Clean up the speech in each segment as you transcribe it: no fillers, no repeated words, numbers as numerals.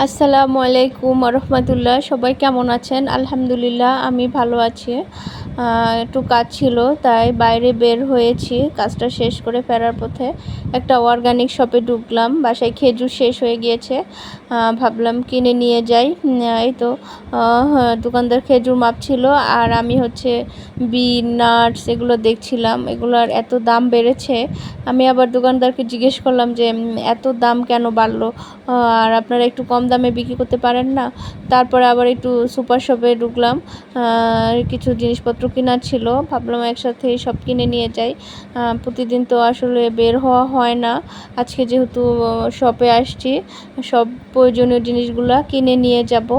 আসসালামু আলাইকুম রহমতুল্লাহ। সবাই কেমন আছেন? আলহামদুলিল্লাহ আমি ভালো আছি। একটু কাজ ছিল তাই বাইরে বের হয়েছি। কাজটা শেষ করে ফেরার পথে একটা অর্গানিক শপে ঢুকলাম। বাসায় খেজুর শেষ হয়ে গিয়েছে, ভাবলাম কিনে নিয়ে যাই। এই তো দোকানদার খেজুর মাপছিল আর আমি হচ্ছে বিন নাটস এগুলো দেখছিলাম। এগুলোর এত দাম বেড়েছে। আমি আবার দোকানদারকে জিজ্ঞেস করলাম যে এত দাম কেন বাড়লো, আর আপনারা একটু কম দামে বিক্রি করতে পারেন না? তারপরে আবার একটু সুপার শপে ঢুকলাম, কিছু জিনিসপত্র কেনার ছিল, ভাবলাম একসাথে সব কিনে নিয়ে যাই। প্রতিদিন তো আসলে বের হওয়া হয় না, আজকে যেহেতু শপে আসছি সব প্রয়োজনীয় জিনিসগুলো কিনে নিয়ে যাব।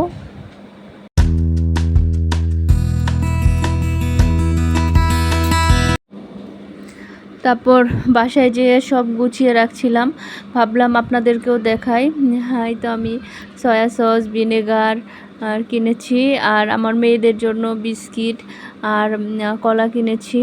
তারপর বাসায় যেয়ে সব গুছিয়ে রাখছিলাম, ভাবলাম আপনাদেরকেও দেখাই। এই তো আমি সয়া সস, ভিনেগার আর কিনেছি, আর আমার মেয়েদের জন্য বিস্কিট আর কলা কিনেছি।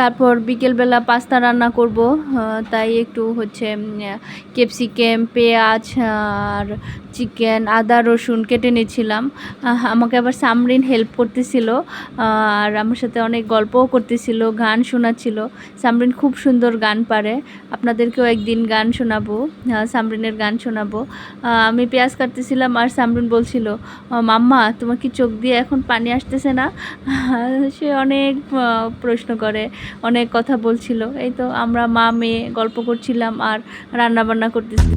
তারপর বিকেলবেলা পাস্তা রান্না করব, তাই একটু হচ্ছে ক্যাপসিকাম, পেঁয়াজ আর চিকেন, আদা রসুন কেটে নিয়েছিলাম। আমাকে আবার সামরিন হেল্প করতেছিল আর আমার সাথে অনেক গল্পও করতেছিল, গান শোনাচ্ছিল। সামরিন খুব সুন্দর গান পারে, আপনাদেরকেও একদিন গান শোনাবো, সামরিনের গান শোনাবো। আমি পেঁয়াজ কাটতেছিলাম আর সামরিন বলছিল, মাম্মা তোমার কি চোখ দিয়ে এখন পানি আসতেছে না? সে অনেক প্রশ্ন করে, অনেক কথা বলছিল। এই তো আমরা মা মেয়ে গল্প করছিলাম আর রান্না বান্না করতেছি।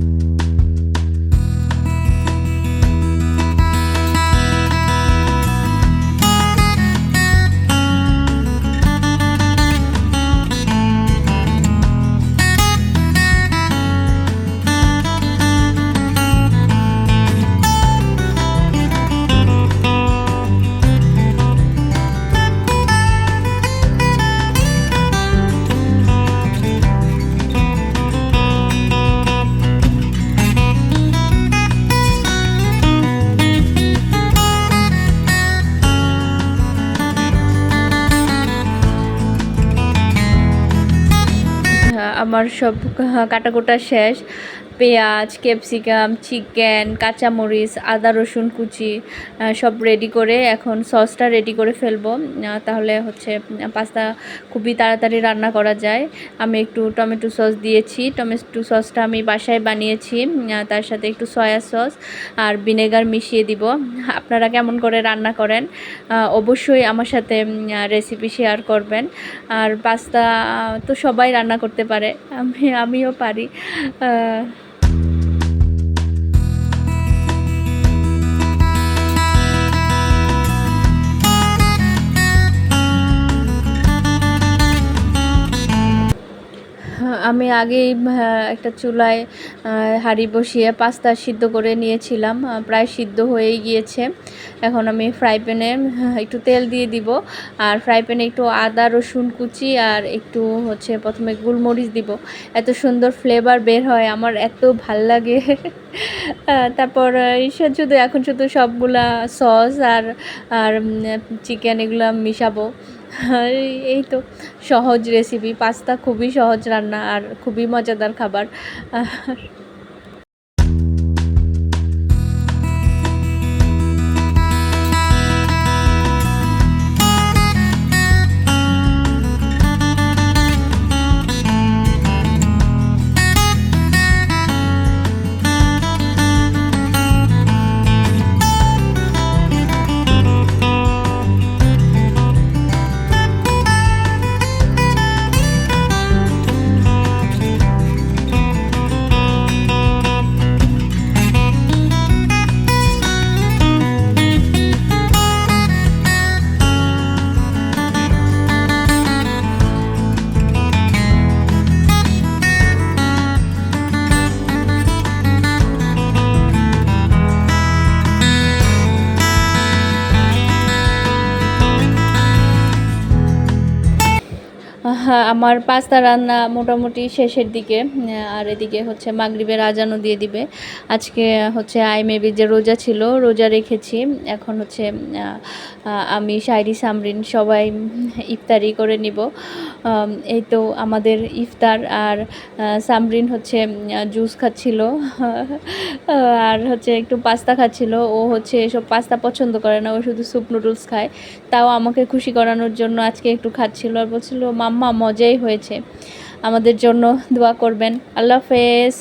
আমার সব কাটাকুটা শেষ। পেঁয়াজ, ক্যাপসিকাম, চিকেন, কাঁচামরিচ, আদা রসুন কুচি সব রেডি করে এখন সসটা রেডি করে ফেলবো, তাহলে হচ্ছে পাস্তা খুবই তাড়াতাড়ি রান্না করা যায়। আমি একটু টমেটো সস দিয়েছি, টমেটো সসটা আমি বাসায় বানিয়েছি, তার সাথে একটু সয়া সস আর ভিনেগার মিশিয়ে দিব। আপনারা কেমন করে রান্না করেন অবশ্যই আমার সাথে রেসিপি শেয়ার করবেন। আর পাস্তা তো সবাই রান্না করতে পারে, আমিও পারি। আমি আগেই একটা চুলায় হাঁড়ি বসিয়ে পাস্তা সিদ্ধ করে নিয়েছিলাম, প্রায় সিদ্ধ হয়েই গিয়েছে। এখন আমি ফ্রাই প্যানে একটু তেল দিয়ে দিব, আর ফ্রাই প্যানে একটু আদা রসুন কুচি আর একটু হচ্ছে প্রথমে গোলমরিচ দিব। এত সুন্দর ফ্লেভার বের হয়, আমার এত ভাল লাগে। তারপর এখন শুধু সবগুলা সস আর আর চিকেন এগুলো মিশাবো। এই তো সহজ রেসিপি, পাস্তা খুবই সহজ রান্না আর খুবই মজাদার খাবার। হ্যাঁ, আমার পাস্তা রান্না মোটামুটি শেষের দিকে। আর এদিকে হচ্ছে মাগরিবের আজানও দিয়ে দিবে। আজকে হচ্ছে মেবি যে রোজা ছিল, রোজা রেখেছি। এখন হচ্ছে আমি শায়রি সামরিন সবাই ইফতারি করে নিব। এই তো আমাদের ইফতার। আর সামরিন হচ্ছে জুস খাচ্ছিল আর হচ্ছে একটু পাস্তা খাচ্ছিল। ও হচ্ছে এসব পাস্তা পছন্দ করে না, ও শুধু স্যুপ নুডলস খায়। তাও আমাকে খুশি করানোর জন্য আজকে একটু খাচ্ছিল আর বলছিল মাম্মা মজাই হয়েছে, আমাদের জন্য দোয়া করবেন। আল্লাহ হাফেজ।